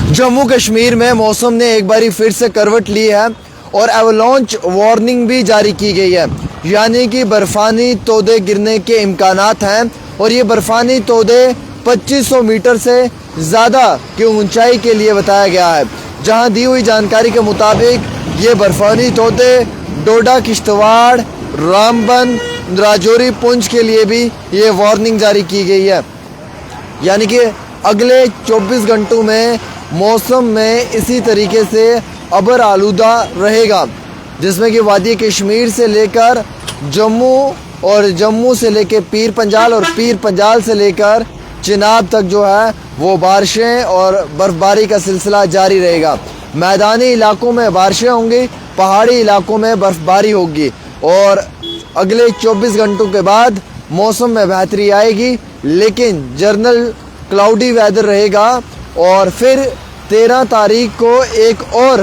जम्मू कश्मीर में मौसम ने एक बारी फिर से करवट ली है और एवलांच वार्निंग भी जारी की गई है, यानी कि बर्फानी तोदे गिरने के इम्कानात हैं और ये बर्फानी तोदे 2500 मीटर से ज़्यादा की ऊंचाई के लिए बताया गया है। जहां दी हुई जानकारी के मुताबिक ये बर्फानी तोदे डोडा, किश्तवाड़, रामबन, राजौरी, पुंछ के लिए भी ये वार्निंग जारी की गई है। यानी कि अगले 24 घंटों में मौसम में इसी तरीके से अबर आलूदा रहेगा, जिसमें कि वादी कश्मीर से लेकर जम्मू और जम्मू से लेकर पीर पंजाल और पीर पंजाल से लेकर चिनाब तक जो है वो बारिशें और बर्फबारी का सिलसिला जारी रहेगा। मैदानी इलाकों में बारिशें होंगी, पहाड़ी इलाकों में बर्फबारी होगी और अगले 24 घंटों के बाद मौसम में बेहतरी आएगी, लेकिन जनरल क्लाउडी वेदर रहेगा और फिर 13 तारीख को एक और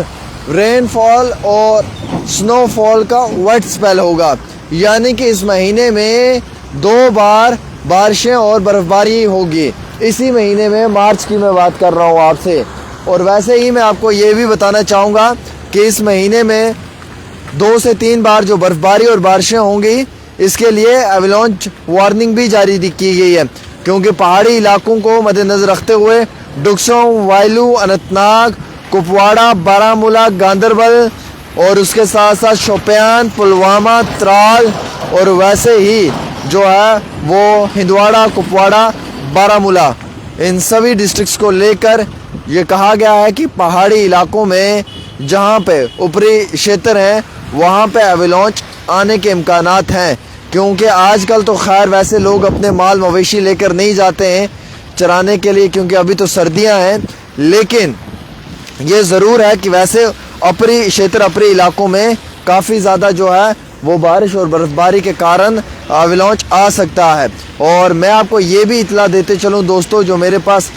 रेनफॉल और स्नोफॉल का वेट स्पेल होगा। यानी कि इस महीने में 2 बार बारिशें और बर्फबारी होगी। इसी महीने में मार्च की मैं बात कर रहा हूँ आपसे। और वैसे ही मैं आपको ये भी बताना चाहूँगा कि इस महीने में 2 से 3 बार जो बर्फबारी और बारिशें होंगी, इसके लिए एवलांच वार्निंग भी जारी की गई है, क्योंकि पहाड़ी इलाकों को मद्देनजर रखते हुए डुक्सोम, वायलू, अनंतनाग, कुपवाड़ा, बारामूला, गांदरबल और उसके साथ साथ शोपियान, पुलवामा, त्राल और वैसे ही जो है वो हिंदवाड़ा, कुपवाड़ा, बारामूला, इन सभी डिस्ट्रिक्ट्स को लेकर ये कहा गया है कि पहाड़ी इलाकों में जहाँ पे ऊपरी क्षेत्र हैं वहाँ पे एवलांच आने के इम्कानात हैं। क्योंकि आजकल तो खैर वैसे लोग अपने माल मवेशी लेकर नहीं जाते हैं चराने के लिए, क्योंकि अभी तो सर्दियां हैं, लेकिन ये ज़रूर है कि वैसे अपरी क्षेत्र, अपरे इलाकों में काफ़ी ज़्यादा जो है वो बारिश और बर्फबारी के कारण एवलांच आ सकता है। और मैं आपको ये भी इतला देते चलूँ दोस्तों, जो मेरे पास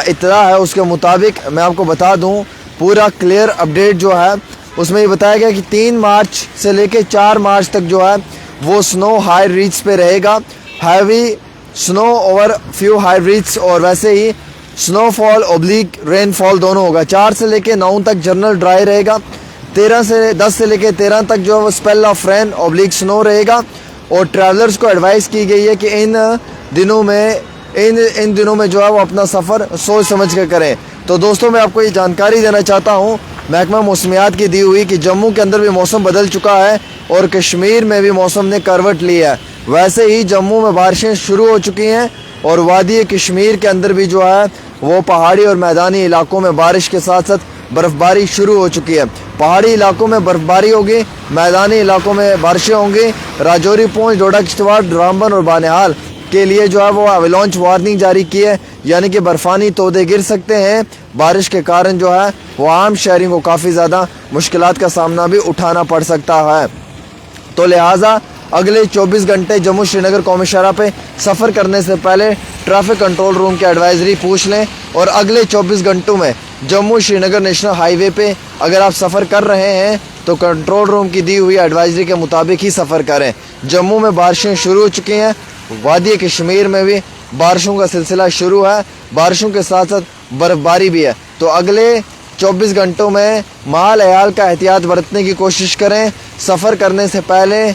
इतला है उसके मुताबिक मैं आपको बता दूँ, पूरा क्लियर अपडेट जो है उसमें ये बताया गया कि 3 मार्च से लेकर 4 मार्च तक जो है वो स्नो हाई रीच पे रहेगा, heavy snow over few high reach, और वैसे ही स्नोफॉल ओब्लिक रेनफॉल दोनों होगा। 4 से लेकर 9 तक जनरल ड्राई रहेगा, 10 से लेकर 13 तक जो है वो spell of rain oblique snow रहेगा। और ट्रैवलर्स को एडवाइस की गई है कि इन दिनों में जो है वो अपना सफ़र सोच समझ कर करें। तो दोस्तों मैं आपको ये जानकारी देना चाहता हूँ महकमा मौसमियात की दी हुई कि जम्मू के अंदर भी मौसम बदल चुका है और कश्मीर में भी मौसम ने करवट ली है। वैसे ही जम्मू में बारिशें शुरू हो चुकी हैं और वादी कश्मीर के अंदर भी जो है वो पहाड़ी और मैदानी इलाकों में बारिश के साथ साथ बर्फबारी शुरू हो चुकी है। पहाड़ी इलाकों में बर्फबारी होगी, मैदानी इलाकों में बारिशें होंगी। राजौरी, पुंछ, डोडा, किश्तवाड़, रामबन और बानिहाल के लिए जो है वो एवलांच वार्निंग जारी की है, यानी कि बर्फानी तोदे गिर सकते हैं। बारिश के कारण जो है वो आम शहरियों को काफ़ी ज़्यादा मुश्किलात का सामना भी उठाना पड़ सकता है। तो लिहाजा अगले 24 घंटे जम्मू श्रीनगर कौमी शाहराह पे सफ़र करने से पहले ट्रैफिक कंट्रोल रूम की एडवाइजरी पूछ लें। और अगले 24 घंटों में जम्मू श्रीनगर नेशनल हाईवे पे अगर आप सफ़र कर रहे हैं तो कंट्रोल रूम की दी हुई एडवाइजरी के मुताबिक ही सफ़र करें। जम्मू में बारिशें शुरू हो चुकी हैं, वादी कश्मीर में भी बारिशों का सिलसिला शुरू है, बारिशों के साथ साथ बर्फबारी भी है। तो अगले 24 घंटों में माल अयाल का एहतियात बरतने की कोशिश करें। सफ़र करने से पहले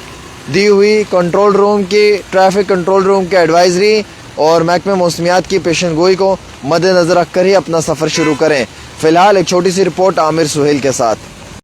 दी हुई कंट्रोल रूम की, ट्रैफिक कंट्रोल रूम की एडवाइजरी और महकमे मौसमियात की पेशन गोई को मद्देनज़र रख कर ही अपना सफ़र शुरू करें। फ़िलहाल एक छोटी सी रिपोर्ट आमिर सुहेल के साथ।